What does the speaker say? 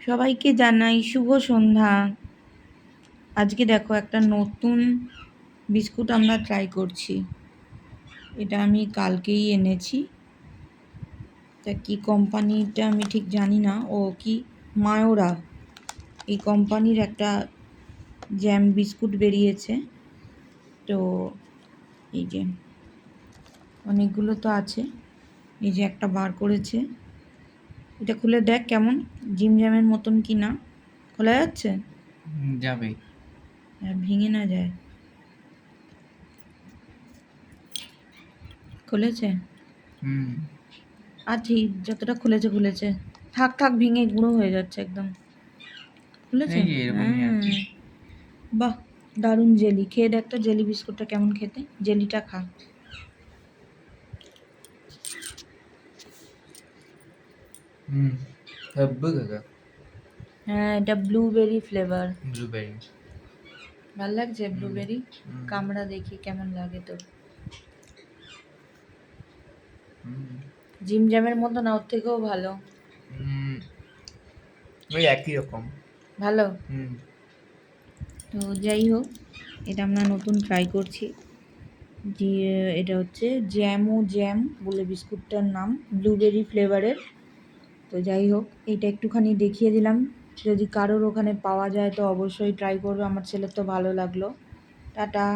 সবাইকে জানাই শুভ সন্ধ্যা। আজকে দেখো একটা নতুন বিস্কুট আমরা ট্রাই করছি। এটা আমি কালকেই এনেছি। তা কি কোম্পানিটা আমি ঠিক জানি না। ও কি মায়োরা, এই কোম্পানির একটা জ্যাম বিস্কুট বেরিয়েছে। তো এই যে অনেকগুলো তো আছে, এই যে একটা বার করেছে। এটা খুলে দেখ কেমন, জিম জ্যামের মতন কি না। খোলা যাচ্ছে? যাবে। ভেঙে না যায়। খুলেছে? আর ঠিক যতটা খুলেছে খুলেছে। থাক থাক, ভেঙে গুঁড়ো হয়ে যাচ্ছে একদম। খুলেছে? এই যে এরকমই আছে। বাহ, দারুণ জেলি। খেয়ে দেখ তো জেলি বিস্কুটটা কেমন খেতে। জেলিটা খা। হ্যাঁ, এটা ব্লুবেরি ফ্লেভার। ব্লুবেরি। ভাল লাগছে ব্লুবেরি? কামড়া দেখি কেমন লাগে তোর। জিম জ্যামের মতো না, ওর থেকেও ভালো। ওই একই রকম ভালো। তো যাই হোক, এটা আমরা নতুন ট্রাই করছি। যে এটা হচ্ছে জ্যাম বলে বিস্কুটটার নাম, ব্লুবেরি ফ্লেভারের। তো যাই হোক, এইটা একটুখানি দেখিয়ে দিলাম। যদি কারোর ওখানে পাওয়া যায় তো অবশ্যই ট্রাই করবে। আমার ছেলের তো ভালো লাগলো। টাটা।